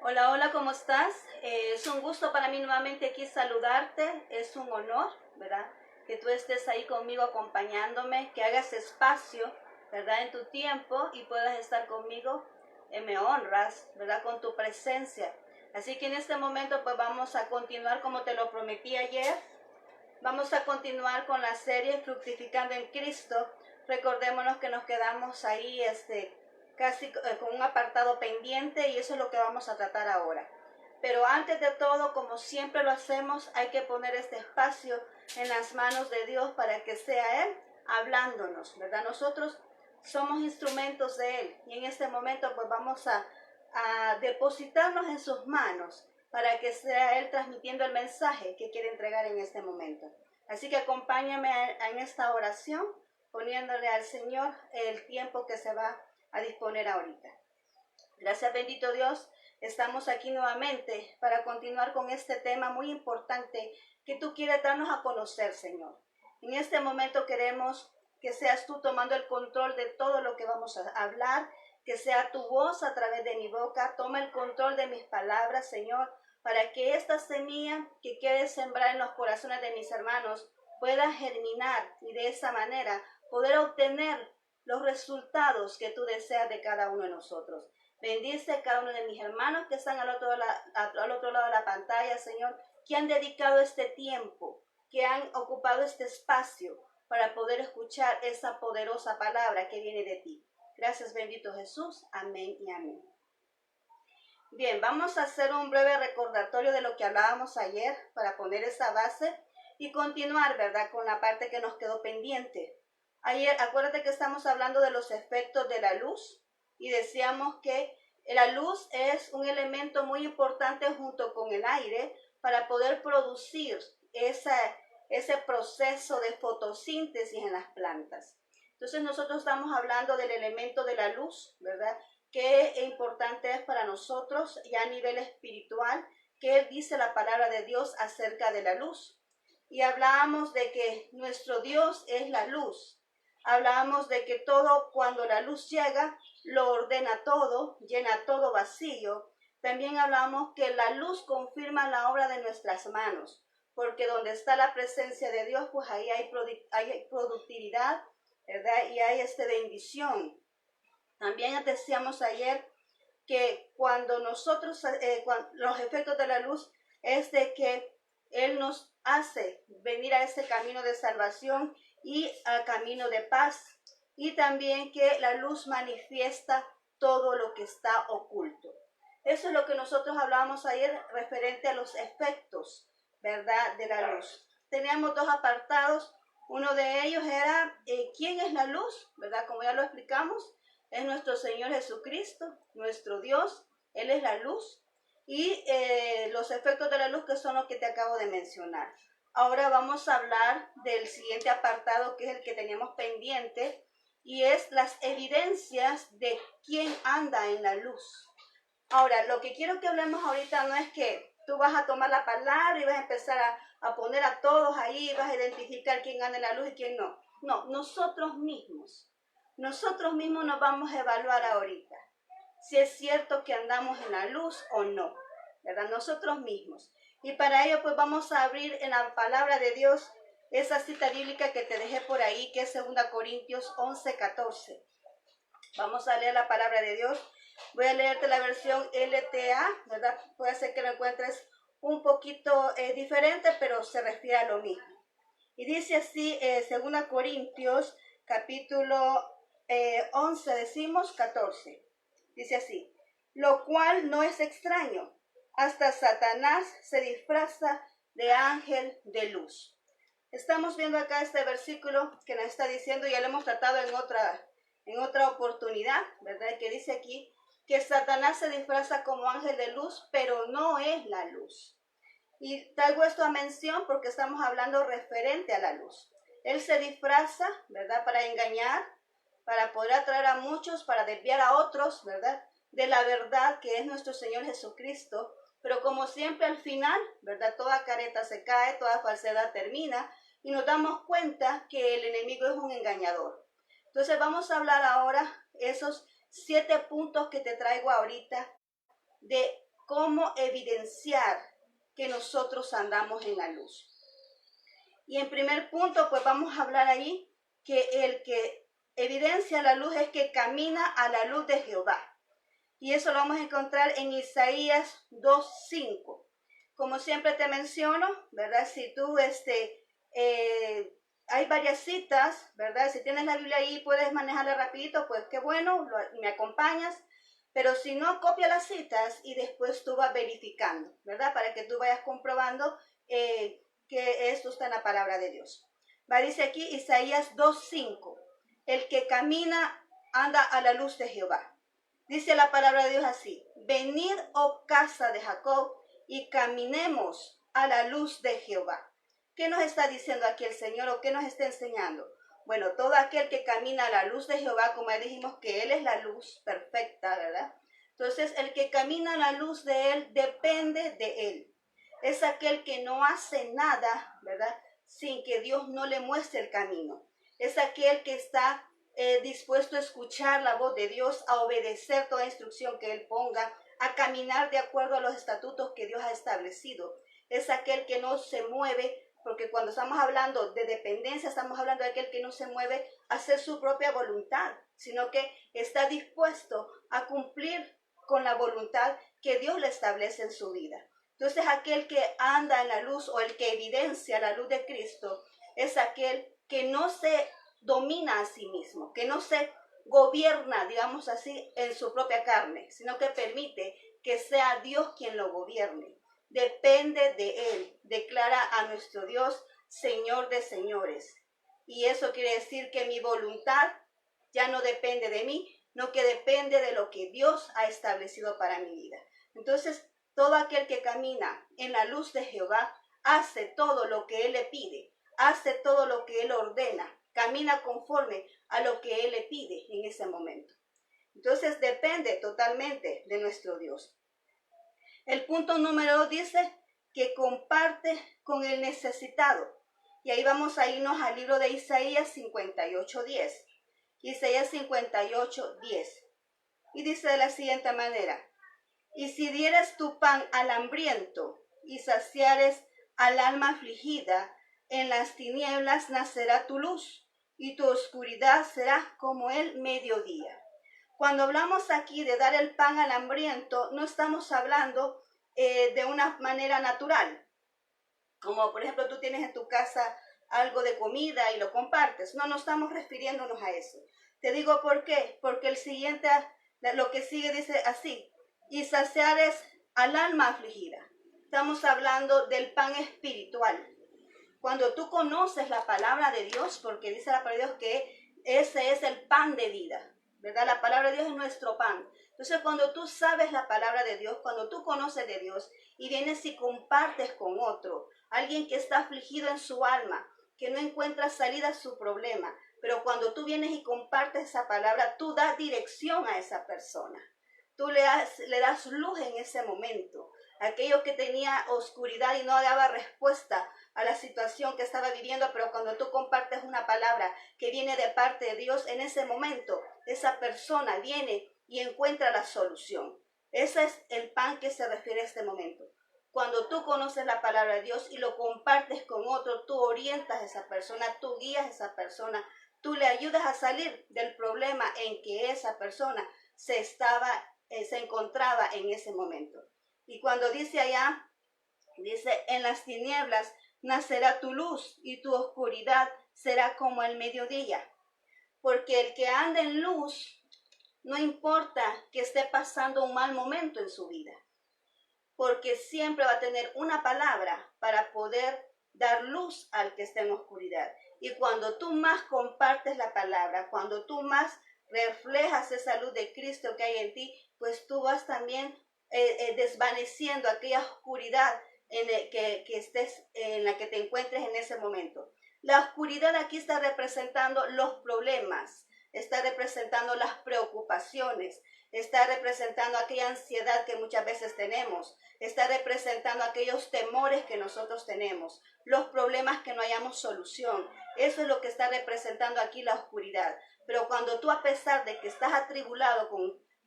Hola, hola, ¿cómo estás? Es un gusto para mí nuevamente aquí saludarte, es un honor, ¿verdad? Que tú estés ahí conmigo acompañándome, que hagas espacio, ¿verdad? En tu tiempo y puedas estar conmigo, me honras, ¿verdad? Con tu presencia. Así que en este momento pues vamos a continuar como te lo prometí ayer. Vamos a continuar con la serie Fructificando en Cristo. Recordémonos que nos quedamos ahí casi con un apartado pendiente y eso es lo que vamos a tratar ahora. Pero antes de todo, como siempre lo hacemos, hay que poner este espacio en las manos de Dios para que sea Él hablándonos, ¿verdad? Nosotros somos instrumentos de Él y en este momento pues vamos a depositarnos en sus manos para que sea Él transmitiendo el mensaje que quiere entregar en este momento. Así que acompáñame en esta oración, poniéndole al Señor el tiempo que se va a disponer ahorita. Gracias, bendito Dios. Estamos aquí nuevamente para continuar con este tema muy importante que tú quieres darnos a conocer, Señor. En este momento queremos que seas tú tomando el control de todo lo que vamos a hablar, que sea tu voz a través de mi boca. Toma el control de mis palabras, Señor, para que esta semilla que quieres sembrar en los corazones de mis hermanos pueda germinar y de esa manera poder obtener los resultados que tú deseas de cada uno de nosotros. Bendice a cada uno de mis hermanos que están al otro lado de la pantalla, Señor, que han dedicado este tiempo, que han ocupado este espacio para poder escuchar esa poderosa palabra que viene de ti. Gracias, bendito Jesús. Amén y amén. Bien, vamos a hacer un breve recordatorio de lo que hablábamos ayer para poner esa base y continuar, ¿verdad?, con la parte que nos quedó pendiente. Ayer, acuérdate que estamos hablando de los efectos de la luz y decíamos que la luz es un elemento muy importante junto con el aire para poder producir ese proceso de fotosíntesis en las plantas. Entonces nosotros estamos hablando del elemento de la luz, ¿verdad?, qué importante es para nosotros ya a nivel espiritual, qué dice la palabra de Dios acerca de la luz. Y hablábamos de que nuestro Dios es la luz. Hablábamos de que todo, cuando la luz llega, lo ordena todo, llena todo vacío. También hablamos que la luz confirma la obra de nuestras manos, porque donde está la presencia de Dios, pues ahí hay productividad, ¿verdad? Y hay bendición. También decíamos ayer que cuando nosotros, los efectos de la luz es de que Él nos hace venir a ese camino de salvación y al camino de paz. Y también que la luz manifiesta todo lo que está oculto. Eso es lo que nosotros hablábamos ayer referente a los efectos, ¿verdad?, de la luz. Teníamos dos apartados. Uno de ellos era ¿quién es la luz?, ¿verdad? Como ya lo explicamos, es nuestro Señor Jesucristo, nuestro Dios. Él es la luz. Y los efectos de la luz, que son los que te acabo de mencionar. Ahora vamos a hablar del siguiente apartado, que es el que teníamos pendiente, y es las evidencias de quién anda en la luz. Ahora, lo que quiero que hablemos ahorita no es que tú vas a tomar la palabra y vas a empezar a poner a todos ahí, vas a identificar quién anda en la luz y quién no. No, nosotros mismos nos vamos a evaluar ahorita si es cierto que andamos en la luz o no, ¿verdad? Nosotros mismos. Y para ello pues vamos a abrir en la palabra de Dios esa cita bíblica que te dejé por ahí, que es 2 Corintios 11:14. Vamos a leer la palabra de Dios. Voy a leerte la versión LTA, ¿verdad? Puede ser que lo encuentres un poquito diferente, pero se refiere a lo mismo. Y dice así, 2 Corintios, capítulo 11, decimos 14. Dice así: lo cual no es extraño, hasta Satanás se disfraza de ángel de luz. Estamos viendo acá este versículo que nos está diciendo, ya lo hemos tratado en otra oportunidad, ¿verdad? Que dice aquí que Satanás se disfraza como ángel de luz, pero no es la luz. Y traigo esto a mención porque estamos hablando referente a la luz. Él se disfraza, ¿verdad?, para engañar, para poder atraer a muchos, para desviar a otros, ¿verdad?, de la verdad que es nuestro Señor Jesucristo. Pero como siempre al final, ¿verdad?, toda careta se cae, toda falsedad termina y nos damos cuenta que el enemigo es un engañador. Entonces vamos a hablar ahora esos 7 puntos que te traigo ahorita de cómo evidenciar que nosotros andamos en la luz. Y en primer punto, pues vamos a hablar ahí que el que evidencia la luz es que camina a la luz de Jehová. Y eso lo vamos a encontrar en Isaías 2:5. Como siempre te menciono, ¿verdad? Si tú, hay varias citas, ¿verdad? Si tienes la Biblia ahí, puedes manejarla rapidito, pues qué bueno, me acompañas. Pero si no, copia las citas y después tú vas verificando, ¿verdad? Para que tú vayas comprobando que esto está en la palabra de Dios. Va, dice aquí Isaías 2:5. El que camina anda a la luz de Jehová. Dice la palabra de Dios así: venid, oh casa de Jacob, y caminemos a la luz de Jehová. ¿Qué nos está diciendo aquí el Señor o qué nos está enseñando? Bueno, todo aquel que camina a la luz de Jehová, como ya dijimos que Él es la luz perfecta, ¿verdad? Entonces, el que camina a la luz de Él depende de Él. Es aquel que no hace nada, ¿verdad?, sin que Dios no le muestre el camino. Es aquel que está dispuesto a escuchar la voz de Dios, a obedecer toda instrucción que Él ponga, a caminar de acuerdo a los estatutos que Dios ha establecido. Es aquel que no se mueve, porque cuando estamos hablando de dependencia, estamos hablando de aquel que no se mueve a hacer su propia voluntad, sino que está dispuesto a cumplir con la voluntad que Dios le establece en su vida. Entonces, aquel que anda en la luz o el que evidencia la luz de Cristo es aquel que no se domina a sí mismo, que no se gobierna, digamos así, en su propia carne, sino que permite que sea Dios quien lo gobierne. Depende de Él, declara a nuestro Dios Señor de señores. Y eso quiere decir que mi voluntad ya no depende de mí, no, que depende de lo que Dios ha establecido para mi vida. Entonces, todo aquel que camina en la luz de Jehová hace todo lo que Él le pide, hace todo lo que Él ordena, camina conforme a lo que Él le pide en ese momento. Entonces, depende totalmente de nuestro Dios. El punto número 2 dice que comparte con el necesitado. Y ahí vamos a irnos al libro de Isaías 58:10. Isaías 58:10. Y dice de la siguiente manera: y si dieres tu pan al hambriento y saciares al alma afligida, en las tinieblas nacerá tu luz y tu oscuridad será como el mediodía. Cuando hablamos aquí de dar el pan al hambriento, no estamos hablando de una manera natural. Como por ejemplo tú tienes en tu casa algo de comida y lo compartes. No estamos refiriéndonos a eso. Te digo por qué. Porque lo que sigue dice así: y saciares al alma afligida. Estamos hablando del pan espiritual. Cuando tú conoces la palabra de Dios, porque dice la palabra de Dios que ese es el pan de vida, ¿verdad? La palabra de Dios es nuestro pan. Entonces, cuando tú sabes la palabra de Dios, cuando tú conoces de Dios y vienes y compartes con otro, alguien que está afligido en su alma, que no encuentra salida a su problema, pero cuando tú vienes y compartes esa palabra, tú das dirección a esa persona. Tú le das luz en ese momento. Aquello que tenía oscuridad y no daba respuesta a la situación que estaba viviendo, pero cuando tú compartes una palabra que viene de parte de Dios, en ese momento esa persona viene y encuentra la solución. Ese es el pan que se refiere a este momento. Cuando tú conoces la palabra de Dios y lo compartes con otro, tú orientas a esa persona, tú guías a esa persona, tú le ayudas a salir del problema en que esa persona se encontraba en ese momento. Y cuando dice allá, dice: en las tinieblas nacerá tu luz y tu oscuridad será como el mediodía. Porque el que anda en luz, no importa que esté pasando un mal momento en su vida, porque siempre va a tener una palabra para poder dar luz al que está en oscuridad. Y cuando tú más compartes la palabra, cuando tú más reflejas esa luz de Cristo que hay en ti, pues tú vas también desvaneciendo aquella oscuridad en la que te encuentres en ese momento. La oscuridad aquí está representando los problemas, está representando las preocupaciones, está representando aquella ansiedad que muchas veces tenemos, está representando aquellos temores que nosotros tenemos, los problemas que no hayamos solución. Eso es lo que está representando aquí la oscuridad. Pero cuando tú, a pesar de que estás atribulado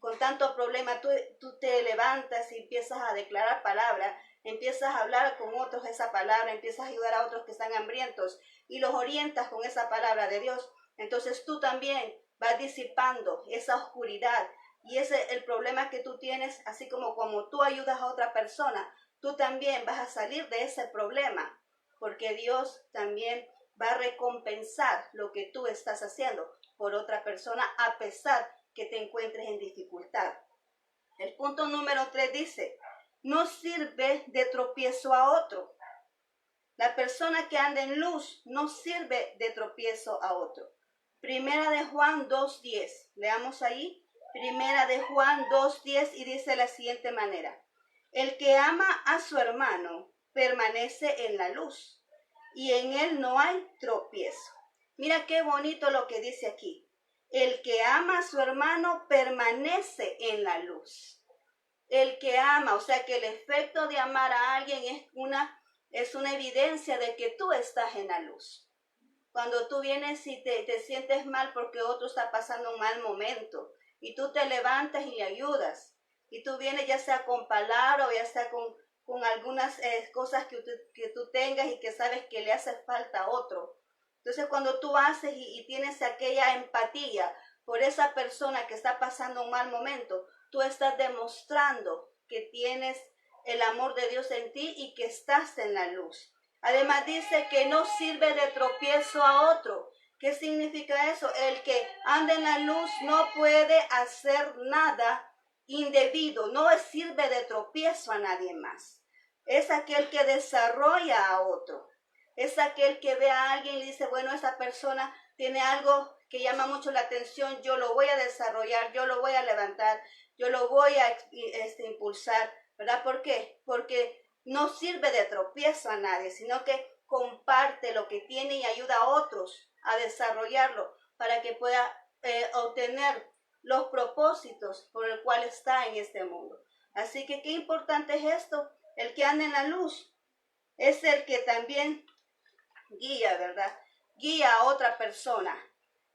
con tanto problema, tú te levantas y empiezas a declarar palabra, empiezas a hablar con otros esa palabra, empiezas a ayudar a otros que están hambrientos y los orientas con esa palabra de Dios. Entonces tú también vas disipando esa oscuridad y ese es el problema que tú tienes, así como tú ayudas a otra persona, tú también vas a salir de ese problema, porque Dios también va a recompensar lo que tú estás haciendo por otra persona a pesar que te encuentres en dificultad. El punto número 3 dice, no sirve de tropiezo a otro. La persona que anda en luz no sirve de tropiezo a otro. Primera de Juan 2:10. Leamos ahí. Primera de Juan 2:10 y dice de la siguiente manera. El que ama a su hermano permanece en la luz y en él no hay tropiezo. Mira qué bonito lo que dice aquí. El que ama a su hermano permanece en la luz. El que ama, o sea que el efecto de amar a alguien es una evidencia de que tú estás en la luz. Cuando tú vienes y te sientes mal porque otro está pasando un mal momento y tú te levantas y le ayudas y tú vienes ya sea con palabra o ya sea con algunas cosas que tú tengas y que sabes que le hace falta a otro. Entonces cuando tú haces y tienes aquella empatía por esa persona que está pasando un mal momento, tú estás demostrando que tienes el amor de Dios en ti y que estás en la luz. Además dice que no sirve de tropiezo a otro. ¿Qué significa eso? El que anda en la luz no puede hacer nada indebido, no sirve de tropiezo a nadie más. Es aquel que desarrolla a otro. Es aquel que ve a alguien y dice, bueno, esa persona tiene algo que llama mucho la atención, yo lo voy a desarrollar, yo lo voy a levantar, yo lo voy a impulsar, ¿verdad? ¿Por qué? Porque no sirve de tropiezo a nadie, sino que comparte lo que tiene y ayuda a otros a desarrollarlo para que pueda obtener los propósitos por el cual está en este mundo. Así que qué importante es esto. El que anda en la luz es el que también guía, ¿verdad? Guía a otra persona.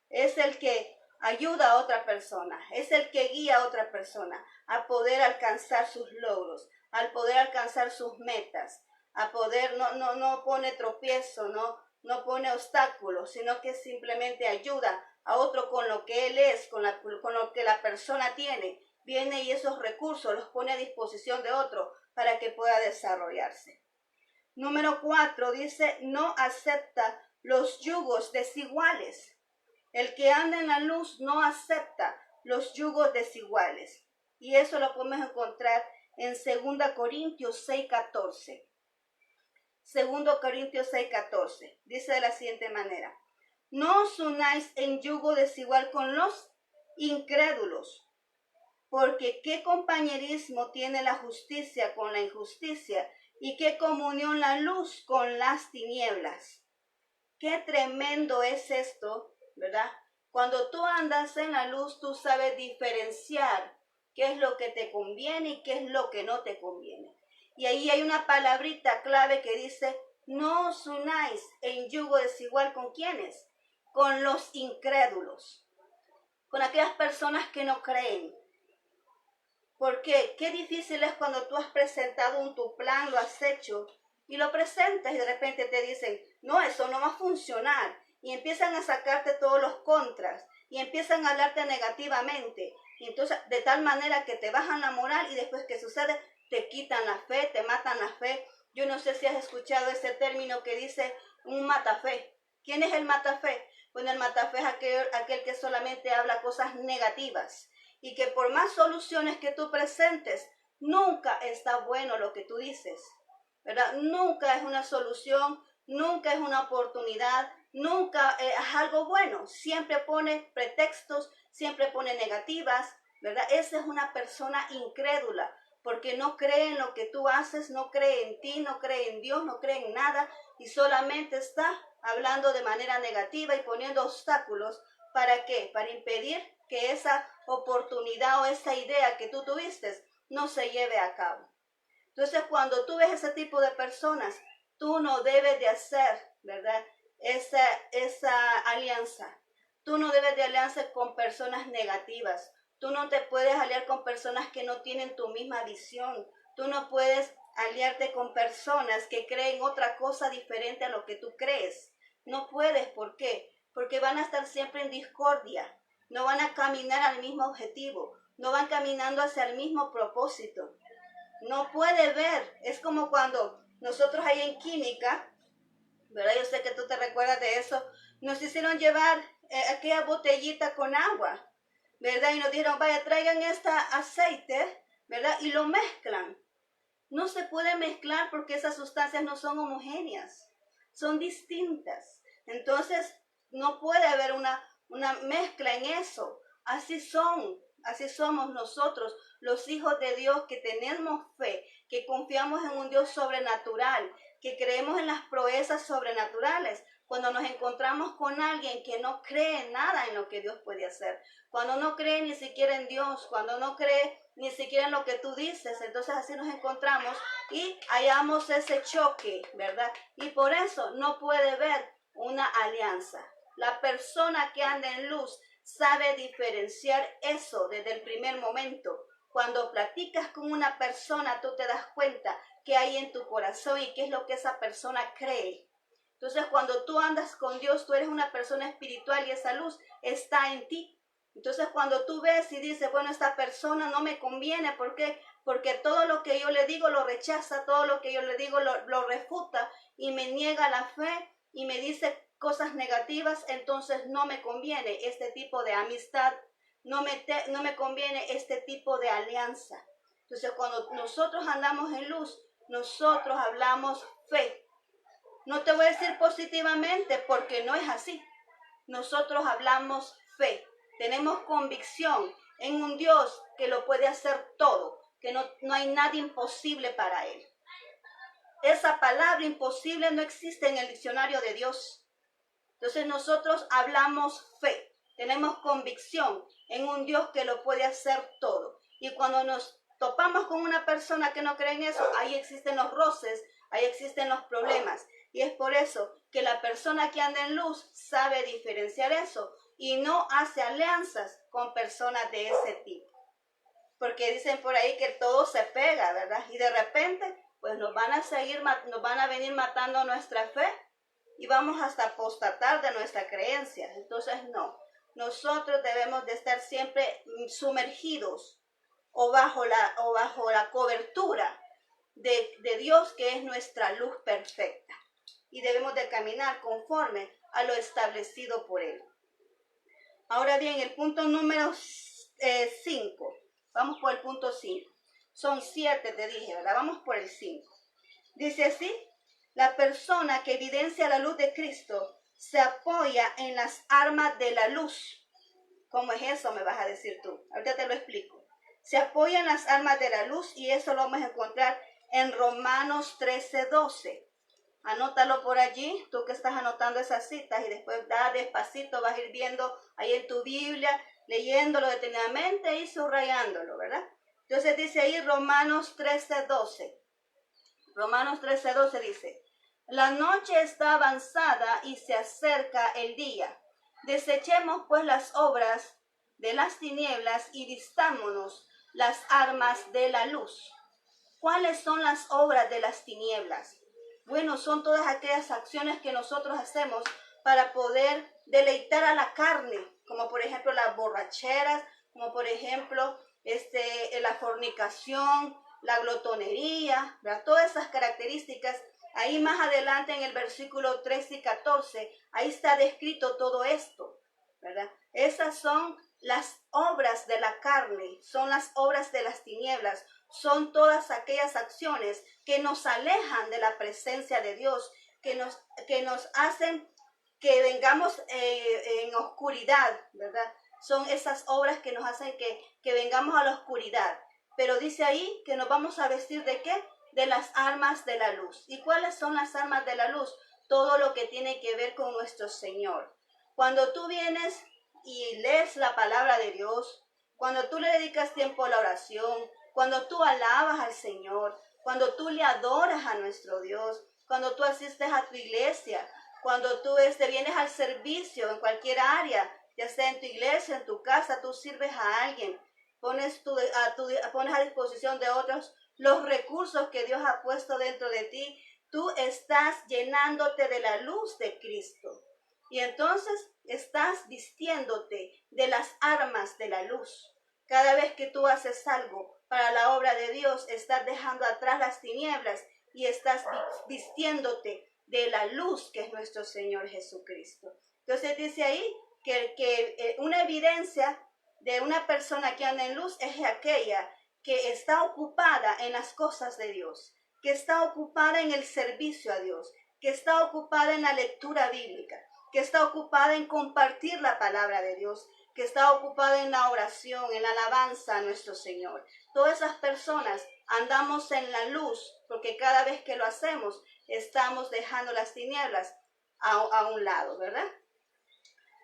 Es el que ayuda a otra persona. Es el que guía a otra persona a poder alcanzar sus logros, al poder alcanzar sus metas, a poder, no pone tropiezo, no pone obstáculos, sino que simplemente ayuda a otro con lo que él es, con lo que la persona tiene. Viene y esos recursos los pone a disposición de otro para que pueda desarrollarse. Número 4 dice, no acepta los yugos desiguales. El que anda en la luz no acepta los yugos desiguales. Y eso lo podemos encontrar en 2 Corintios 6:14. 2 Corintios 6:14. Dice de la siguiente manera. No os unáis en yugo desigual con los incrédulos, porque ¿qué compañerismo tiene la justicia con la injusticia? ¿Y qué comunión la luz con las tinieblas? Qué tremendo es esto, ¿verdad? Cuando tú andas en la luz, tú sabes diferenciar qué es lo que te conviene y qué es lo que no te conviene. Y ahí hay una palabrita clave que dice, no os unáis en yugo desigual ¿con quiénes? Con los incrédulos, con aquellas personas que no creen. ¿Por qué? Qué difícil es cuando tú has presentado tu plan, lo has hecho y lo presentas y de repente te dicen, no, eso no va a funcionar. Y empiezan a sacarte todos los contras y empiezan a hablarte negativamente. Y entonces, de tal manera que te bajan la moral y después, ¿qué sucede? Te quitan la fe, te matan la fe. Yo no sé si has escuchado ese término que dice un matafe. ¿Quién es el matafe? Bueno, el matafe es aquel que solamente habla cosas negativas. Y que por más soluciones que tú presentes, nunca está bueno lo que tú dices, ¿verdad? Nunca es una solución, nunca es una oportunidad, nunca es algo bueno. Siempre pone pretextos, siempre pone negativas, ¿verdad? Esa es una persona incrédula, porque no cree en lo que tú haces, no cree en ti, no cree en Dios, no cree en nada, y solamente está hablando de manera negativa y poniendo obstáculos. ¿Para qué? Para impedir que esa oportunidad o esa idea que tú tuviste no se lleve a cabo. Entonces, cuando tú ves ese tipo de personas, tú no debes de hacer, ¿verdad? Esa alianza. Tú no debes de alianza con personas negativas, Tú no te puedes aliar con personas que no tienen tu misma visión. Tú no puedes aliarte con personas que creen otra cosa diferente a lo que tú crees. No puedes, ¿por qué? Porque van a estar siempre en discordia. No van a caminar al mismo objetivo. No van caminando hacia el mismo propósito. No puede ver. Es como cuando nosotros ahí en química, ¿verdad? Yo sé que tú te recuerdas de eso. Nos hicieron llevar aquella botellita con agua, ¿verdad? Y nos dijeron, vaya, traigan este aceite, ¿verdad? Y lo mezclan. No se puede mezclar porque esas sustancias no son homogéneas, son distintas. Entonces, no puede haber una mezcla en eso. Así somos nosotros, los hijos de Dios que tenemos fe, que confiamos en un Dios sobrenatural, que creemos en las proezas sobrenaturales. Cuando nos encontramos con alguien que no cree nada en lo que Dios puede hacer, cuando no cree ni siquiera en Dios, cuando no cree ni siquiera en lo que tú dices, entonces así nos encontramos y hallamos ese choque, ¿verdad? Y por eso no puede ver una alianza. La persona que anda en luz sabe diferenciar eso desde el primer momento. Cuando platicas con una persona, tú te das cuenta qué hay en tu corazón y qué es lo que esa persona cree. Entonces, cuando tú andas con Dios, tú eres una persona espiritual y esa luz está en ti. Entonces, cuando tú ves y dices, bueno, esta persona no me conviene, ¿por qué? Porque todo lo que yo le digo lo rechaza, todo lo que yo le digo lo refuta y me niega la fe y me dice cosas negativas, entonces no me conviene este tipo de amistad, no me conviene este tipo de alianza. Entonces, cuando nosotros andamos en luz, nosotros hablamos fe. No te voy a decir positivamente porque no es así. Nosotros hablamos fe. Tenemos convicción en un Dios que lo puede hacer todo, que no hay nada imposible para Él. Esa palabra imposible no existe en el diccionario de Dios. Entonces nosotros hablamos fe. Tenemos convicción en un Dios que lo puede hacer todo. Y cuando nos topamos con una persona que no cree en eso, ahí existen los roces, ahí existen los problemas. Y es por eso que la persona que anda en luz sabe diferenciar eso y no hace alianzas con personas de ese tipo. Porque dicen por ahí que todo se pega, ¿verdad? Y de repente, pues nos van a venir matando nuestra fe y vamos hasta apostatar de nuestra creencia. Entonces, no. Nosotros debemos de estar siempre sumergidos o bajo la cobertura de Dios, que es nuestra luz perfecta. Y debemos de caminar conforme a lo establecido por Él. Ahora bien, el punto número 5. Vamos por el punto 5. Son 7, te dije, ¿verdad? Vamos por el 5. Dice así: la persona que evidencia la luz de Cristo se apoya en las armas de la luz. ¿Cómo es eso? Me vas a decir tú. Ahorita te lo explico. Se apoya en las armas de la luz y eso lo vamos a encontrar en Romanos 13:12. Anótalo por allí, tú que estás anotando esas citas y después despacito vas a ir viendo ahí en tu Biblia, leyéndolo detenidamente y subrayándolo, ¿verdad? Entonces dice ahí Romanos 13:12. Romanos 13:12 dice: la noche está avanzada y se acerca el día. Desechemos pues las obras de las tinieblas y vistámonos las armas de la luz. ¿Cuáles son las obras de las tinieblas? Bueno, son todas aquellas acciones que nosotros hacemos para poder deleitar a la carne, como por ejemplo las borracheras, como por ejemplo la fornicación, la glotonería, ¿verdad? Todas esas características. Ahí más adelante en el versículo 13 y 14, ahí está descrito todo esto, ¿verdad? Esas son las obras de la carne, son las obras de las tinieblas, son todas aquellas acciones que nos alejan de la presencia de Dios, que nos hacen que vengamos en oscuridad, ¿verdad? Son esas obras que nos hacen que vengamos a la oscuridad. Pero dice ahí que nos vamos a vestir ¿de qué? De las armas de la luz. ¿Y cuáles son las armas de la luz? Todo lo que tiene que ver con nuestro Señor. Cuando tú vienes y lees la palabra de Dios, cuando tú le dedicas tiempo a la oración, cuando tú alabas al Señor, cuando tú le adoras a nuestro Dios, cuando tú asistes a tu iglesia, cuando tú vienes al servicio en cualquier área, ya sea en tu iglesia, en tu casa, tú sirves a alguien, pones a disposición de otros los recursos que Dios ha puesto dentro de ti, tú estás llenándote de la luz de Cristo. Y entonces estás vistiéndote de las armas de la luz. Cada vez que tú haces algo para la obra de Dios, estás dejando atrás las tinieblas y estás vistiéndote de la luz que es nuestro Señor Jesucristo. Entonces dice ahí que una evidencia de una persona que anda en luz es aquella que está ocupada en las cosas de Dios, que está ocupada en el servicio a Dios, que está ocupada en la lectura bíblica, que está ocupada en compartir la palabra de Dios, que está ocupada en la oración, en la alabanza a nuestro Señor. Todas esas personas andamos en la luz, porque cada vez que lo hacemos, estamos dejando las tinieblas a un lado, ¿verdad?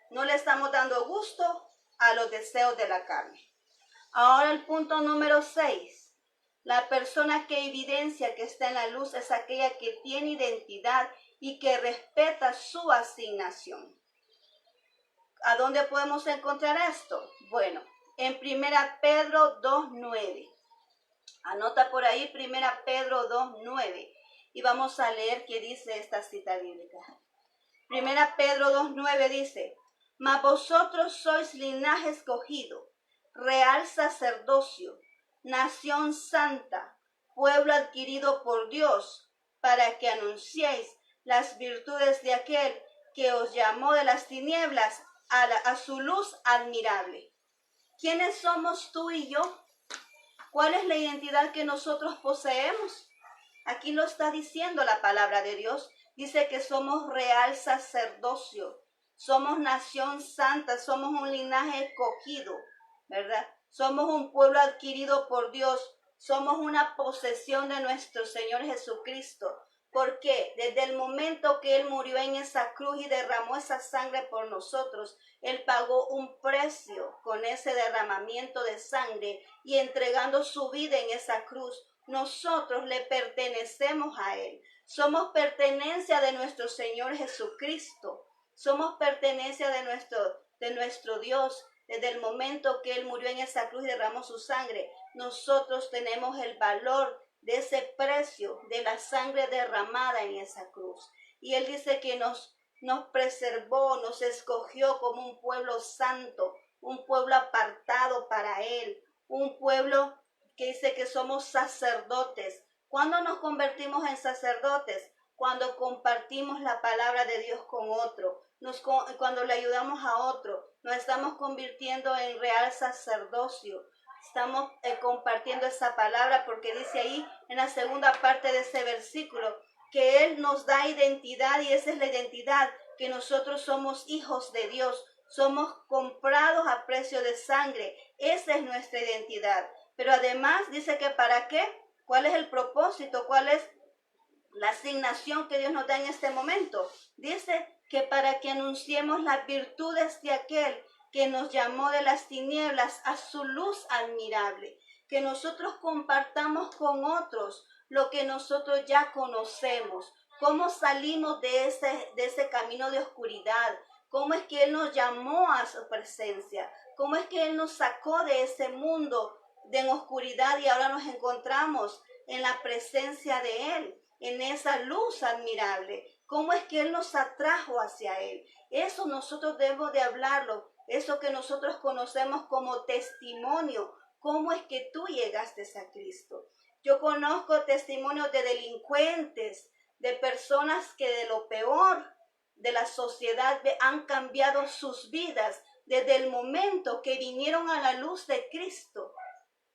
No le estamos dando gusto a los deseos de la carne. Ahora el punto número 6. La persona que evidencia que está en la luz es aquella que tiene identidad y que respeta su asignación. ¿A dónde podemos encontrar esto? Bueno, en 1 Pedro 2:9. Anota por ahí 1 Pedro 2:9 y vamos a leer qué dice esta cita bíblica. 1 Pedro 2:9 dice: mas vosotros sois linaje escogido, real sacerdocio, nación santa, pueblo adquirido por Dios, para que anunciéis las virtudes de aquel que os llamó de las tinieblas a su luz admirable. ¿Quiénes somos tú y yo? ¿Cuál es la identidad que nosotros poseemos? Aquí lo está diciendo la palabra de Dios. Dice que somos real sacerdocio, somos nación santa, somos un linaje escogido, ¿verdad? Somos un pueblo adquirido por Dios, somos una posesión de nuestro Señor Jesucristo. ¿Por qué? Desde el momento que Él murió en esa cruz y derramó esa sangre por nosotros, Él pagó un precio con ese derramamiento de sangre y entregando su vida en esa cruz. Nosotros le pertenecemos a Él. Somos pertenencia de nuestro Señor Jesucristo. Somos pertenencia de nuestro Dios. Desde el momento que Él murió en esa cruz y derramó su sangre, nosotros tenemos el valor de ese precio, de la sangre derramada en esa cruz. Y Él dice que nos preservó, nos escogió como un pueblo santo, un pueblo apartado para Él, un pueblo que dice que somos sacerdotes. ¿Cuándo nos convertimos en sacerdotes? Cuando compartimos la palabra de Dios con otro, cuando le ayudamos a otro, nos estamos convirtiendo en real sacerdocio. Estamos compartiendo esa palabra porque dice ahí en la segunda parte de ese versículo que Él nos da identidad y esa es la identidad, que nosotros somos hijos de Dios, somos comprados a precio de sangre. Esa es nuestra identidad. Pero además dice que ¿para qué? ¿Cuál es el propósito? ¿Cuál es la asignación que Dios nos da en este momento? Dice que para que anunciemos las virtudes de aquel que nos llamó de las tinieblas a su luz admirable, que nosotros compartamos con otros lo que nosotros ya conocemos, cómo salimos de ese camino de oscuridad, cómo es que Él nos llamó a su presencia, cómo es que Él nos sacó de ese mundo de oscuridad y ahora nos encontramos en la presencia de Él, en esa luz admirable, cómo es que Él nos atrajo hacia Él. Eso nosotros debemos de hablarlo. Eso que nosotros conocemos como testimonio, cómo es que tú llegaste a Cristo. Yo conozco testimonios de delincuentes, de personas que de lo peor de la sociedad han cambiado sus vidas desde el momento que vinieron a la luz de Cristo.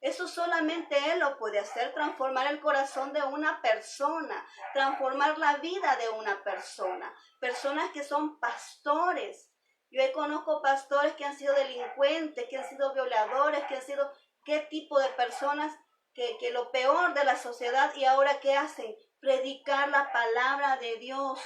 Eso solamente Él lo puede hacer, transformar el corazón de una persona, transformar la vida de una persona. Personas que son pastores. Yo conozco pastores que han sido delincuentes, que han sido violadores, que han sido qué tipo de personas que lo peor de la sociedad, y ahora ¿qué hacen? Predicar la palabra de Dios.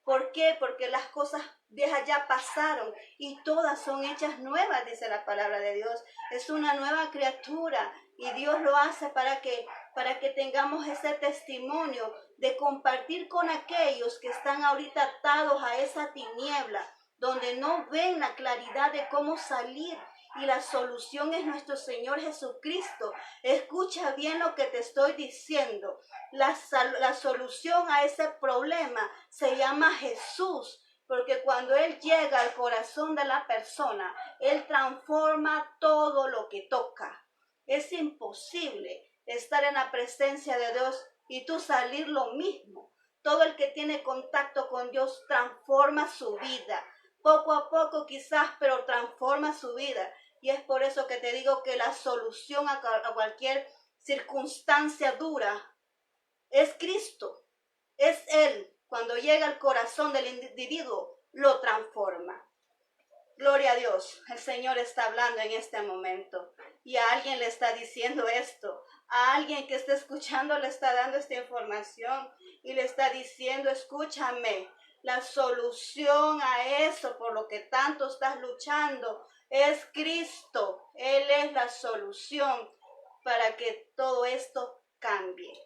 ¿Por qué? Porque las cosas viejas ya pasaron y todas son hechas nuevas, dice la palabra de Dios. Es una nueva criatura y Dios lo hace para que tengamos ese testimonio de compartir con aquellos que están ahorita atados a esa tiniebla, donde no ven la claridad de cómo salir y la solución es nuestro Señor Jesucristo. Escucha bien lo que te estoy diciendo. La solución a ese problema se llama Jesús, porque cuando Él llega al corazón de la persona, Él transforma todo lo que toca. Es imposible estar en la presencia de Dios y tú salir lo mismo. Todo el que tiene contacto con Dios transforma su vida. Poco a poco quizás, pero transforma su vida. Y es por eso que te digo que la solución a cualquier circunstancia dura es Cristo. Es Él. Cuando llega al corazón del individuo, lo transforma. Gloria a Dios. El Señor está hablando en este momento. Y a alguien le está diciendo esto. A alguien que está escuchando le está dando esta información. Y le está diciendo, escúchame. La solución a eso por lo que tanto estás luchando es Cristo. Él es la solución para que todo esto cambie.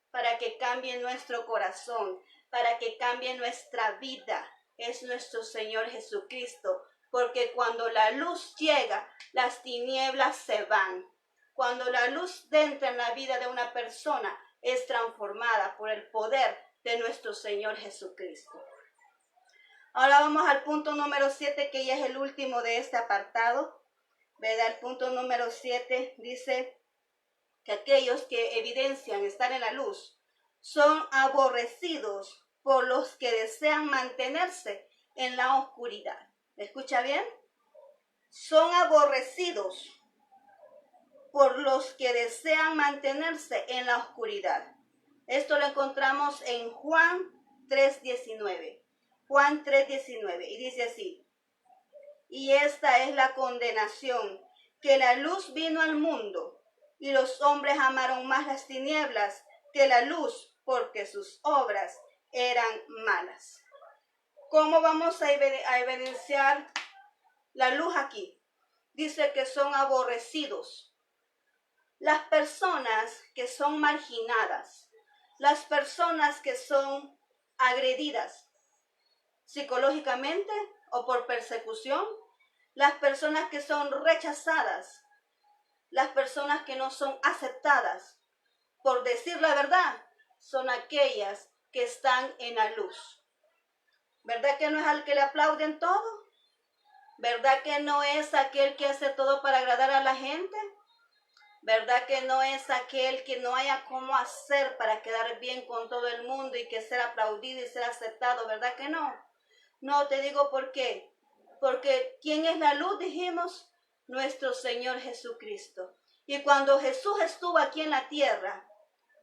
Para que cambie nuestro corazón. Para que cambie nuestra vida. Es nuestro Señor Jesucristo. Porque cuando la luz llega, las tinieblas se van. Cuando la luz entra en la vida de una persona, es transformada por el poder de nuestro Señor Jesucristo. Ahora vamos al punto número 7, que ya es el último de este apartado. ¿Verdad? El punto número 7 dice que aquellos que evidencian estar en la luz son aborrecidos por los que desean mantenerse en la oscuridad. ¿Escucha bien? Son aborrecidos por los que desean mantenerse en la oscuridad. Esto lo encontramos en Juan 3:19. Juan 3:19. Y dice así: y esta es la condenación, que la luz vino al mundo, y los hombres amaron más las tinieblas que la luz, porque sus obras eran malas. ¿Cómo vamos a evidenciar la luz aquí? Dice que son aborrecidos. Las personas que son marginadas, las personas que son agredidas psicológicamente o por persecución, las personas que son rechazadas, las personas que no son aceptadas por decir la verdad, son aquellas que están en la luz. ¿Verdad que no es al que le aplauden todo? ¿Verdad que no es aquel que hace todo para agradar a la gente? ¿Verdad que no es aquel que no haya cómo hacer para quedar bien con todo el mundo y que ser aplaudido y ser aceptado? ¿Verdad que no? No, te digo por qué. Porque ¿quién es la luz? Dijimos, nuestro Señor Jesucristo. Y cuando Jesús estuvo aquí en la tierra,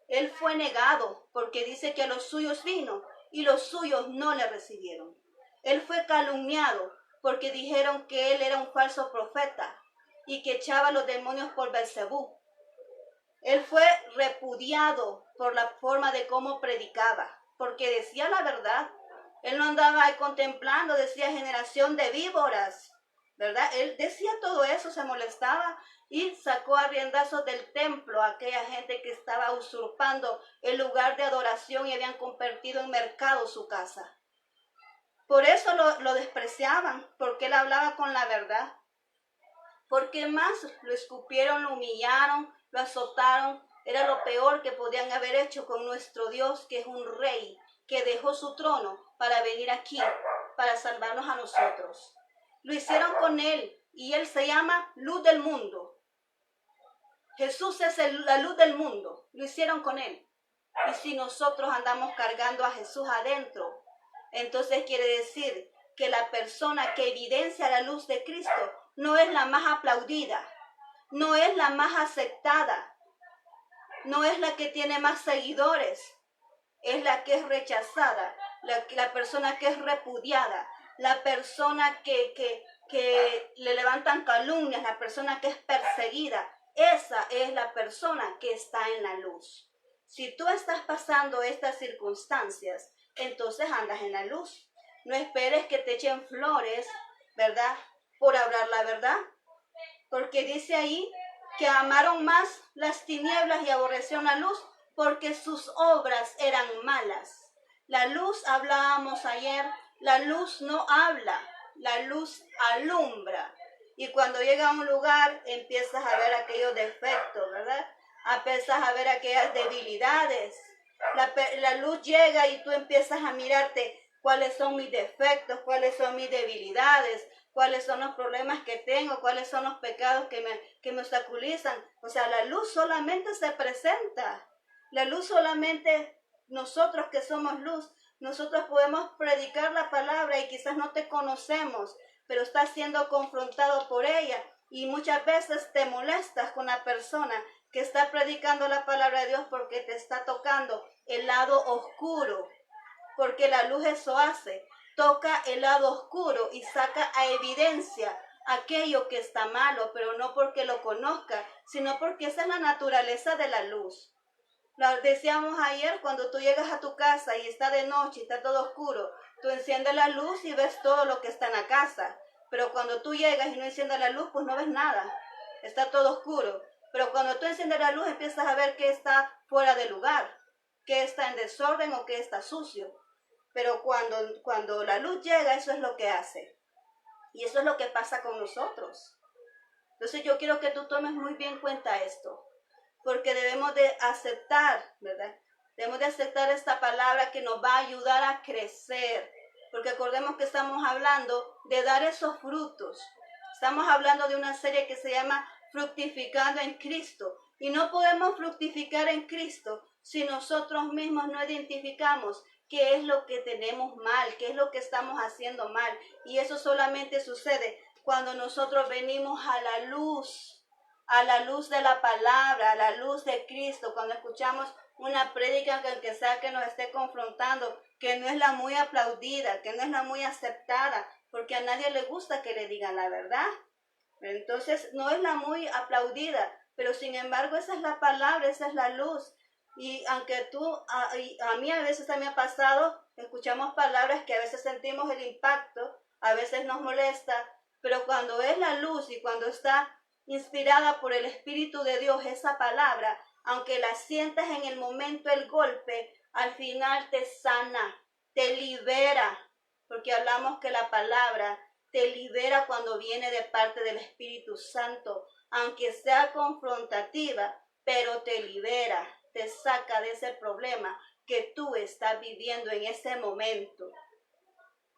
Él fue negado porque dice que a los suyos vino y los suyos no le recibieron. Él fue calumniado porque dijeron que Él era un falso profeta y que echaba a los demonios por Belcebú. Él fue repudiado por la forma de cómo predicaba, porque decía la verdad. Él no andaba ahí contemplando, decía generación de víboras, ¿verdad? Él decía todo eso, se molestaba y sacó a riendazos del templo a aquella gente que estaba usurpando el lugar de adoración y habían convertido en mercado su casa. Por eso lo despreciaban, porque él hablaba con la verdad. Porque más lo escupieron, lo humillaron, lo azotaron. Era lo peor que podían haber hecho con nuestro Dios, que es un rey, que dejó su trono para venir aquí, para salvarnos a nosotros. Lo hicieron con Él, y Él se llama luz del mundo. Jesús es la luz del mundo. Lo hicieron con Él. Y si nosotros andamos cargando a Jesús adentro, entonces quiere decir que la persona que evidencia la luz de Cristo no es la más aplaudida, no es la más aceptada, no es la que tiene más seguidores, es la que es rechazada, la persona que es repudiada, la persona que le levantan calumnias, la persona que es perseguida. Esa es la persona que está en la luz. Si tú estás pasando estas circunstancias, entonces andas en la luz. No esperes que te echen flores, ¿verdad? Por hablar la verdad. Porque dice ahí que amaron más las tinieblas y aborrecieron la luz porque sus obras eran malas. La luz, hablábamos ayer, la luz no habla, la luz alumbra. Y cuando llega a un lugar, empiezas a ver aquellos defectos, ¿verdad? Empiezas a ver aquellas debilidades. La luz llega y tú empiezas a mirarte cuáles son mis defectos, cuáles son mis debilidades, cuáles son los problemas que tengo, cuáles son los pecados que me obstaculizan. O sea, la luz solamente se presenta. La luz solamente, nosotros que somos luz, nosotros podemos predicar la palabra y quizás no te conocemos, pero estás siendo confrontado por ella. Y muchas veces te molestas con la persona que está predicando la palabra de Dios porque te está tocando el lado oscuro, porque la luz eso hace, toca el lado oscuro y saca a evidencia aquello que está malo, pero no porque lo conozca, sino porque esa es la naturaleza de la luz. Lo decíamos ayer, cuando tú llegas a tu casa y está de noche y está todo oscuro, tú enciendes la luz y ves todo lo que está en la casa, pero cuando tú llegas y no enciendes la luz, pues no ves nada, está todo oscuro. Pero cuando tú enciendes la luz, empiezas a ver qué está fuera de lugar, qué está en desorden o qué está sucio. Pero cuando la luz llega, eso es lo que hace. Y eso es lo que pasa con nosotros. Entonces yo quiero que tú tomes muy bien cuenta esto, porque debemos de aceptar, ¿verdad? Debemos de aceptar esta palabra que nos va a ayudar a crecer, porque acordemos que estamos hablando de dar esos frutos. Estamos hablando de una serie que se llama Fructificando en Cristo. Y no podemos fructificar en Cristo si nosotros mismos no identificamos qué es lo que tenemos mal, qué es lo que estamos haciendo mal. Y eso solamente sucede cuando nosotros venimos a la luz de la palabra, a la luz de Cristo, cuando escuchamos una prédica que sea que nos esté confrontando, que no es la muy aplaudida, que no es la muy aceptada, porque a nadie le gusta que le digan la verdad. Entonces no es la muy aplaudida, pero sin embargo esa es la palabra, esa es la luz. Y aunque a mí a veces me ha pasado, escuchamos palabras que a veces sentimos el impacto, a veces nos molesta, pero cuando es la luz y cuando está inspirada por el Espíritu de Dios esa palabra, aunque la sientas en el momento el golpe, al final te sana, te libera, porque hablamos que la palabra te libera cuando viene de parte del Espíritu Santo, aunque sea confrontativa, pero te libera, te saca de ese problema que tú estás viviendo en ese momento.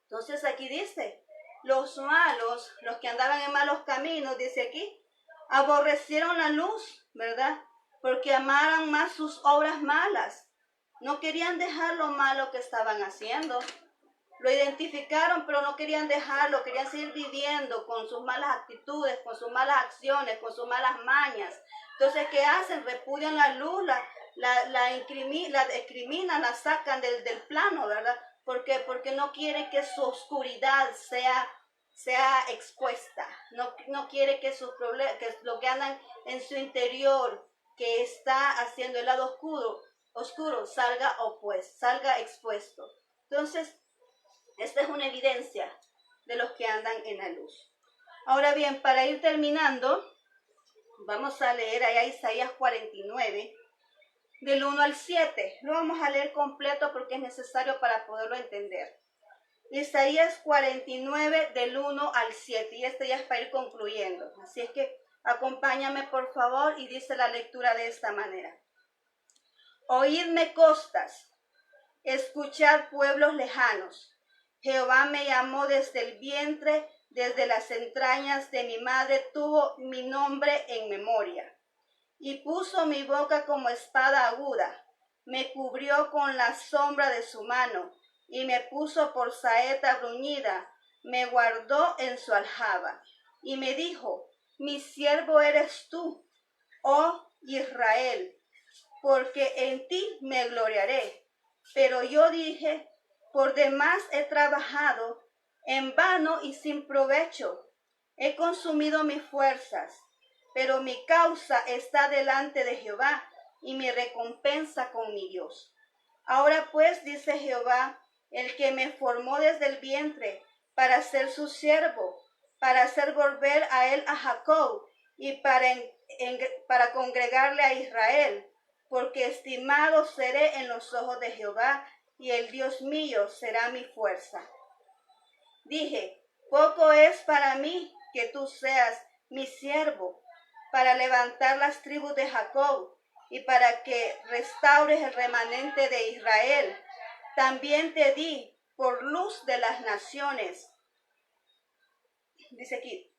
Entonces aquí dice, los malos, los que andaban en malos caminos, dice aquí, aborrecieron la luz, ¿verdad? Porque amaran más sus obras malas. No querían dejar lo malo que estaban haciendo. Lo identificaron, pero no querían dejarlo, querían seguir viviendo con sus malas actitudes, con sus malas acciones, con sus malas mañas. Entonces, ¿qué hacen? Repudian la luz, la discriminan, la sacan del plano, ¿verdad? Porque no quieren que su oscuridad sea expuesta. No quiere que sus problemas, que lo que andan en su interior, que está haciendo el lado oscuro salga expuesto. Entonces, esta es una evidencia de los que andan en la luz. Ahora bien, para ir terminando, vamos a leer allá Isaías 49, del 1 al 7. Lo vamos a leer completo porque es necesario para poderlo entender. Isaías 49, del 1 al 7. Y ya es para ir concluyendo. Así es que acompáñame, por favor, y dice la lectura de esta manera. Oídme costas, escuchad pueblos lejanos. Jehová me llamó desde el vientre, desde las entrañas de mi madre tuvo mi nombre en memoria. Y puso mi boca como espada aguda, me cubrió con la sombra de su mano, y me puso por saeta bruñida, me guardó en su aljaba. Y me dijo, mi siervo eres tú, oh Israel, porque en ti me gloriaré. Pero yo dije, por demás he trabajado, en vano y sin provecho. He consumido mis fuerzas, pero mi causa está delante de Jehová, y mi recompensa con mi Dios. Ahora pues, dice Jehová, el que me formó desde el vientre, para ser su siervo, para hacer volver a él a Jacob, y para congregarle a Israel, porque estimado seré en los ojos de Jehová, y el Dios mío será mi fuerza. Dije, Poco es para mí que tú seas mi siervo, para levantar las tribus de Jacob y para que restaures el remanente de Israel. También te di por luz de las naciones. Dice aquí,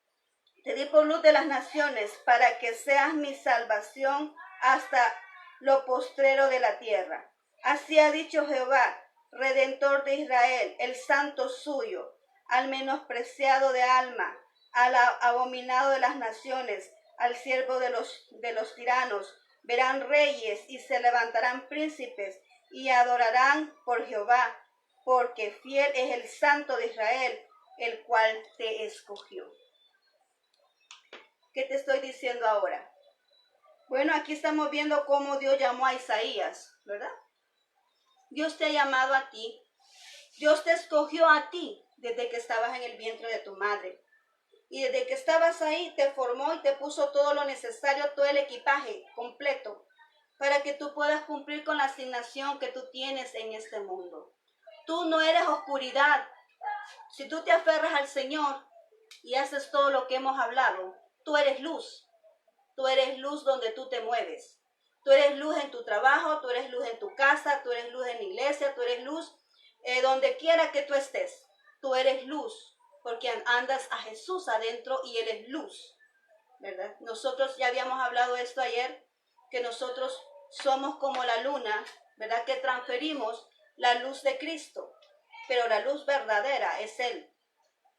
te di por luz de las naciones para que seas mi salvación hasta lo postrero de la tierra. Así ha dicho Jehová, Redentor de Israel, el santo suyo, al menospreciado de alma, al abominado de las naciones, al siervo de los tiranos. Verán reyes y se levantarán príncipes y adorarán por Jehová, porque fiel es el santo de Israel, el cual te escogió. ¿Qué te estoy diciendo ahora? Bueno, aquí estamos viendo cómo Dios llamó a Isaías, ¿verdad? Dios te ha llamado a ti. Dios te escogió a ti desde que estabas en el vientre de tu madre. Y desde que estabas ahí te formó y te puso todo lo necesario, todo el equipaje completo, para que tú puedas cumplir con la asignación que tú tienes en este mundo. Tú no eres oscuridad. Si tú te aferras al Señor y haces todo lo que hemos hablado, tú eres luz. Tú eres luz donde tú te mueves. Tú eres luz en tu trabajo, tú eres luz en tu casa, tú eres luz en la iglesia, tú eres luz donde quiera que tú estés. Tú eres luz porque andas a Jesús adentro y Él es luz, ¿verdad? Nosotros ya habíamos hablado esto ayer, que nosotros somos como la luna, ¿verdad? Que transferimos la luz de Cristo, pero la luz verdadera es Él.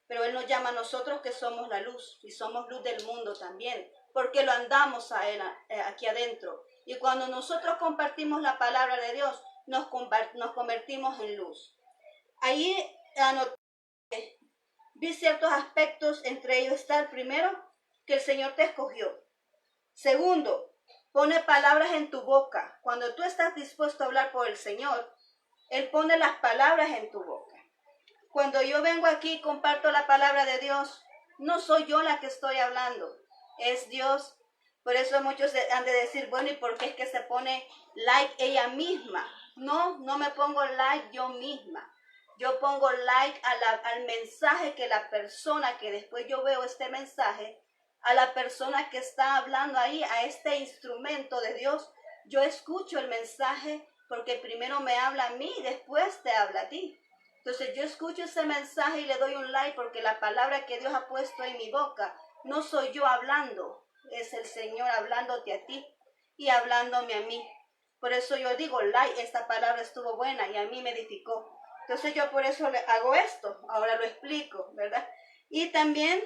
Pero Él nos llama a nosotros que somos la luz y somos luz del mundo también, porque lo andamos a Él aquí adentro. Y cuando nosotros compartimos la palabra de Dios, nos convertimos en luz. Ahí vi ciertos aspectos, entre ellos está el primero, que el Señor te escogió. Segundo, pone palabras en tu boca. Cuando tú estás dispuesto a hablar por el Señor, Él pone las palabras en tu boca. Cuando yo vengo aquí y comparto la palabra de Dios, no soy yo la que estoy hablando, es Dios. Por eso muchos han de decir, bueno, ¿y por qué es que se pone like ella misma? No me pongo like yo misma. Yo pongo like al mensaje que la persona, que después yo veo este mensaje, a la persona que está hablando ahí, a este instrumento de Dios, yo escucho el mensaje porque primero me habla a mí y después te habla a ti. Entonces yo escucho ese mensaje y le doy un like porque la palabra que Dios ha puesto en mi boca no soy yo hablando, es el Señor hablándote a ti y hablándome a mí. Por eso yo digo like, esta palabra estuvo buena y a mí me edificó. Entonces yo por eso hago esto, ahora lo explico, ¿verdad? Y también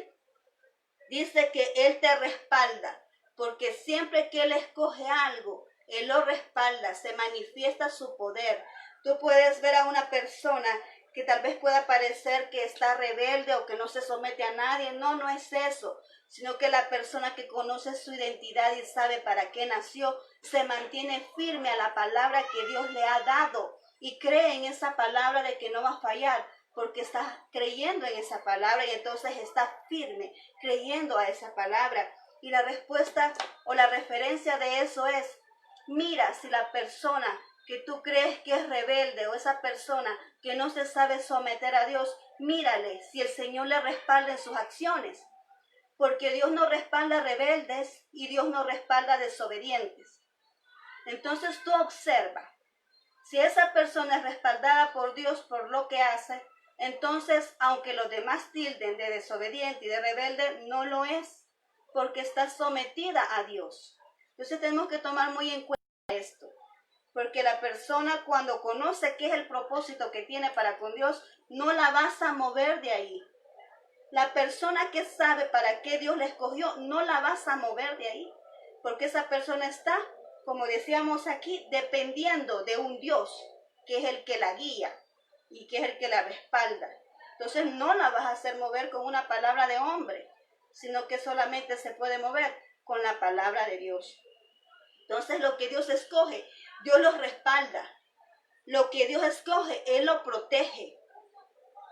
dice que Él te respalda, porque siempre que Él escoge algo, Él lo respalda, se manifiesta su poder. Tú puedes ver a una persona que tal vez pueda parecer que está rebelde o que no se somete a nadie. No es eso, sino que la persona que conoce su identidad y sabe para qué nació, se mantiene firme a la palabra que Dios le ha dado y cree en esa palabra de que no va a fallar, porque está creyendo en esa palabra y entonces está firme creyendo a esa palabra. Y la respuesta o la referencia de eso es, mira si la persona que tú crees que es rebelde o esa persona que no se sabe someter a Dios, mírale si el Señor le respalda en sus acciones. Porque Dios no respalda rebeldes y Dios no respalda desobedientes. Entonces tú observa, si esa persona es respaldada por Dios por lo que hace, entonces aunque los demás tilden de desobediente y de rebelde, no lo es, porque está sometida a Dios. Entonces tenemos que tomar muy en cuenta esto. Porque la persona cuando conoce qué es el propósito que tiene para con Dios, no la vas a mover de ahí. La persona que sabe para qué Dios la escogió, no la vas a mover de ahí. Porque esa persona está, como decíamos aquí, dependiendo de un Dios, que es el que la guía y que es el que la respalda. Entonces no la vas a hacer mover con una palabra de hombre, sino que solamente se puede mover con la palabra de Dios. Entonces lo que Dios escoge, Dios los respalda. Lo que Dios escoge, Él lo protege.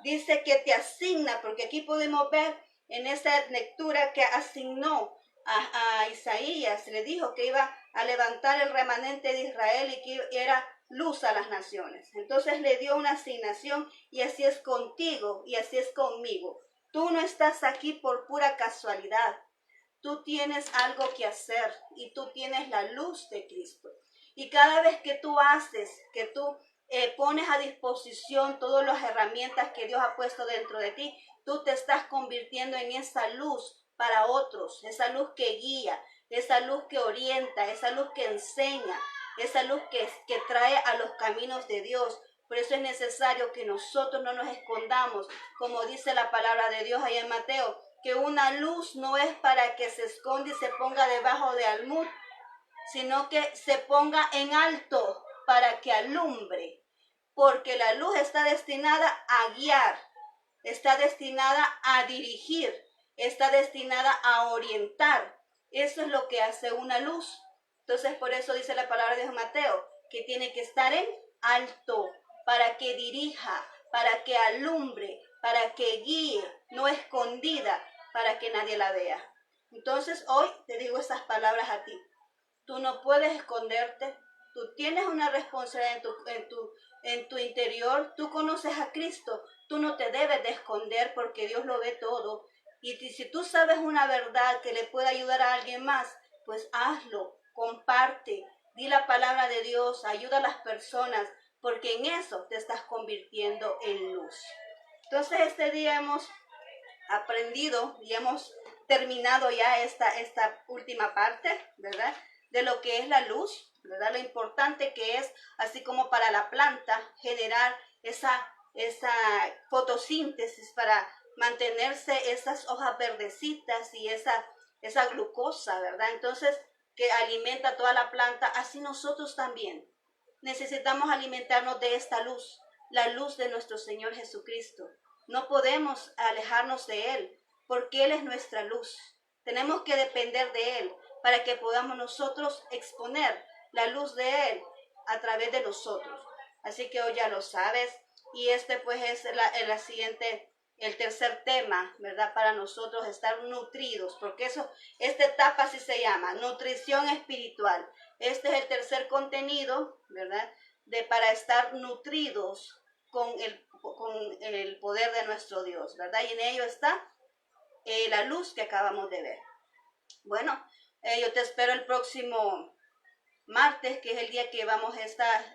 Dice que te asigna, porque aquí podemos ver en esta lectura que asignó a Isaías, le dijo que iba a levantar el remanente de Israel y que era luz a las naciones. Entonces le dio una asignación y así es contigo y así es conmigo. Tú no estás aquí por pura casualidad. Tú tienes algo que hacer y tú tienes la luz de Cristo. Y cada vez que tú haces, que tú pones a disposición todas las herramientas que Dios ha puesto dentro de ti, tú te estás convirtiendo en esa luz para otros, esa luz que guía, esa luz que orienta, esa luz que enseña, esa luz que trae a los caminos de Dios. Por eso es necesario que nosotros no nos escondamos, como dice la palabra de Dios allá en Mateo, que una luz no es para que se esconda y se ponga debajo de almud, sino que se ponga en alto para que alumbre, porque la luz está destinada a guiar, está destinada a dirigir, está destinada a orientar. Eso es lo que hace una luz. Entonces, por eso dice la palabra de Mateo, que tiene que estar en alto para que dirija, para que alumbre, para que guíe, no escondida, para que nadie la vea. Entonces, hoy te digo estas palabras a ti. Tú no puedes esconderte. Tú tienes una responsabilidad en tu interior. Tú conoces a Cristo. Tú no te debes de esconder porque Dios lo ve todo. Y si tú sabes una verdad que le puede ayudar a alguien más, pues hazlo, comparte, di la palabra de Dios, ayuda a las personas, porque en eso te estás convirtiendo en luz. Entonces este día hemos aprendido y hemos terminado ya esta última parte, ¿verdad? De lo que es la luz, ¿verdad? Lo importante que es, así como para la planta, generar esa fotosíntesis para mantenerse esas hojas verdecitas y esa glucosa, ¿verdad? Entonces, que alimenta toda la planta, así nosotros también necesitamos alimentarnos de esta luz, la luz de nuestro Señor Jesucristo. No podemos alejarnos de Él, porque Él es nuestra luz. Tenemos que depender de Él para que podamos nosotros exponer la luz de Él a través de nosotros. Así que hoy ya lo sabes. Y este pues es el tercer tema, ¿verdad? Para nosotros estar nutridos, porque esta etapa así se llama, nutrición espiritual. Este es el tercer contenido, ¿verdad? Para estar nutridos con el poder de nuestro Dios, ¿verdad? Y en ello está la luz que acabamos de ver. Bueno, yo te espero el próximo martes, que es el día que vamos a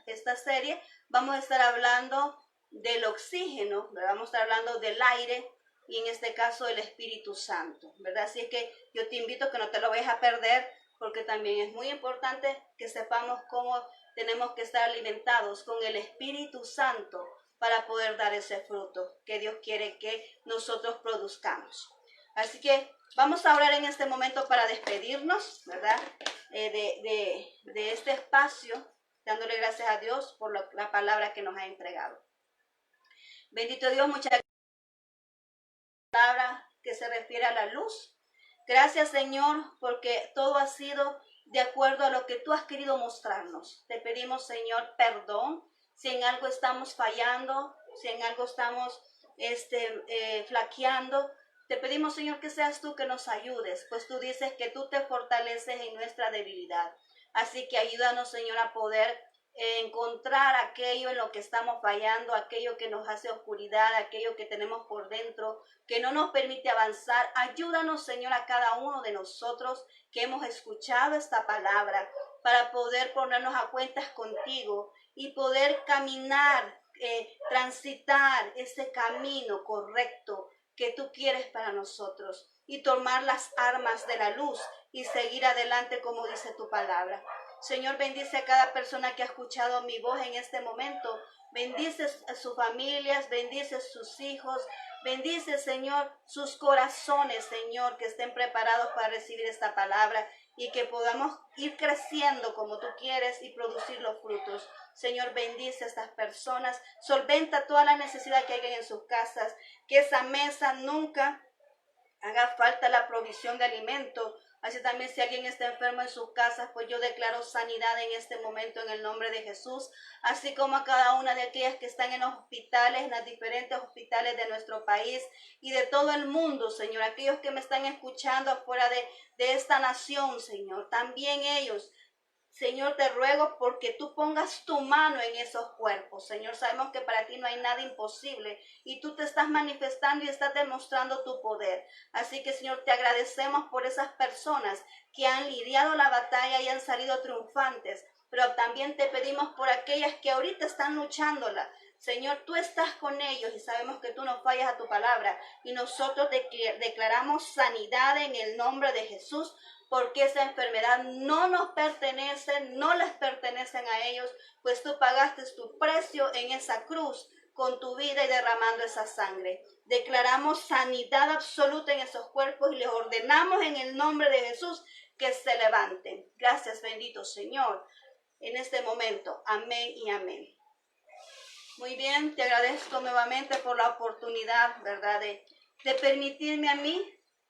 esta serie. Vamos a estar hablando del oxígeno, ¿verdad? Vamos a estar hablando del aire y en este caso el Espíritu Santo, ¿verdad? Así es que yo te invito a que no te lo vayas a perder, porque también es muy importante que sepamos cómo tenemos que estar alimentados con el Espíritu Santo para poder dar ese fruto que Dios quiere que nosotros produzcamos. Así que vamos a orar en este momento para despedirnos, ¿verdad? De este espacio, dándole gracias a Dios por la palabra que nos ha entregado. Bendito Dios, muchas gracias por la palabra que se refiere a la luz. Gracias, Señor, porque todo ha sido de acuerdo a lo que tú has querido mostrarnos. Te pedimos, Señor, perdón si en algo estamos fallando, si en algo estamos flaqueando. Te pedimos, Señor, que seas tú que nos ayudes, pues tú dices que tú te fortaleces en nuestra debilidad. Así que ayúdanos, Señor, a poder encontrar aquello en lo que estamos fallando, aquello que nos hace oscuridad, aquello que tenemos por dentro, que no nos permite avanzar. Ayúdanos, Señor, a cada uno de nosotros que hemos escuchado esta palabra, para poder ponernos a cuentas contigo y poder caminar, transitar ese camino correcto que tú quieres para nosotros, y tomar las armas de la luz y seguir adelante como dice tu palabra. Señor, bendice a cada persona que ha escuchado mi voz en este momento. Bendice a sus familias, bendice a sus hijos, bendice, Señor, sus corazones, Señor, que estén preparados para recibir esta palabra y que podamos ir creciendo como tú quieres y producir los frutos. Señor, bendice a estas personas, solventa toda la necesidad que haya en sus casas, que esa mesa nunca haga falta la provisión de alimento. Así también, si alguien está enfermo en sus casas, pues yo declaro sanidad en este momento en el nombre de Jesús, así como a cada una de aquellas que están en los hospitales, en los diferentes hospitales de nuestro país y de todo el mundo, Señor. Aquellos que me están escuchando afuera de esta nación, Señor, también ellos Señor, te ruego porque tú pongas tu mano en esos cuerpos. Señor, sabemos que para ti no hay nada imposible y tú te estás manifestando y estás demostrando tu poder. Así que, Señor, te agradecemos por esas personas que han lidiado la batalla y han salido triunfantes. Pero también te pedimos por aquellas que ahorita están luchándola. Señor, tú estás con ellos y sabemos que tú no fallas a tu palabra. Y nosotros declaramos sanidad en el nombre de Jesús, porque esa enfermedad no nos pertenece, no les pertenecen a ellos, pues tú pagaste tu precio en esa cruz con tu vida y derramando esa sangre. Declaramos sanidad absoluta en esos cuerpos y les ordenamos en el nombre de Jesús que se levanten. Gracias, bendito Señor, en este momento. Amén y amén. Muy bien, te agradezco nuevamente por la oportunidad, ¿verdad?, de permitirme a mí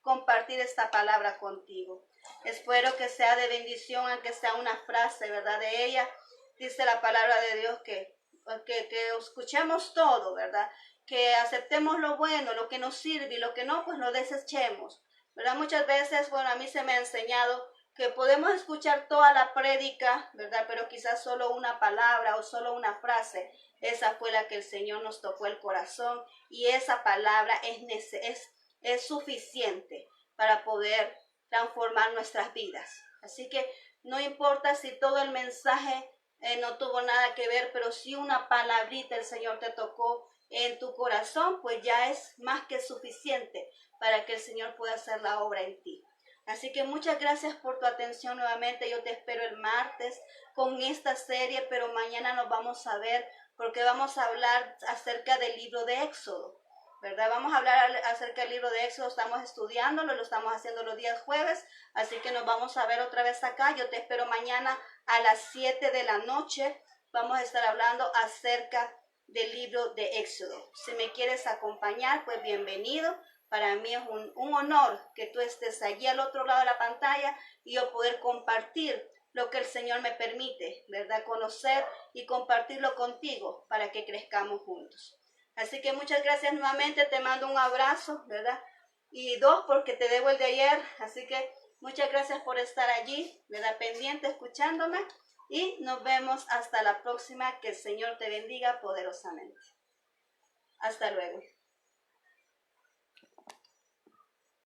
compartir esta palabra contigo. Espero que sea de bendición, aunque sea una frase, ¿verdad?, de ella. Dice la palabra de Dios que escuchemos todo, ¿verdad? Que aceptemos lo bueno, lo que nos sirve y lo que no, pues lo desechemos, ¿verdad? Muchas veces, bueno, a mí se me ha enseñado que podemos escuchar toda la prédica, ¿verdad? Pero quizás solo una palabra o solo una frase. Esa fue la que el Señor nos tocó el corazón y esa palabra es suficiente para poder transformar nuestras vidas. Así que no importa si todo el mensaje no tuvo nada que ver, pero si una palabrita el Señor te tocó en tu corazón, pues ya es más que suficiente para que el Señor pueda hacer la obra en ti. Así que muchas gracias por tu atención nuevamente. Yo te espero el martes con esta serie, pero mañana nos vamos a ver porque vamos a hablar acerca del libro de Éxodo, ¿verdad? Vamos a hablar acerca del libro de Éxodo, estamos estudiándolo, lo estamos haciendo los días jueves, así que nos vamos a ver otra vez acá. Yo te espero mañana a las 7 de la noche. Vamos a estar hablando acerca del libro de Éxodo. Si me quieres acompañar, pues bienvenido. Para mí es un honor que tú estés allí al otro lado de la pantalla y yo poder compartir lo que el Señor me permite, ¿verdad? Conocer y compartirlo contigo para que crezcamos juntos. Así que muchas gracias nuevamente, te mando un abrazo, ¿verdad? Y 2 porque te debo el de ayer, así que muchas gracias por estar allí, ¿verdad? Pendiente, escuchándome y nos vemos hasta la próxima. Que el Señor te bendiga poderosamente. Hasta luego.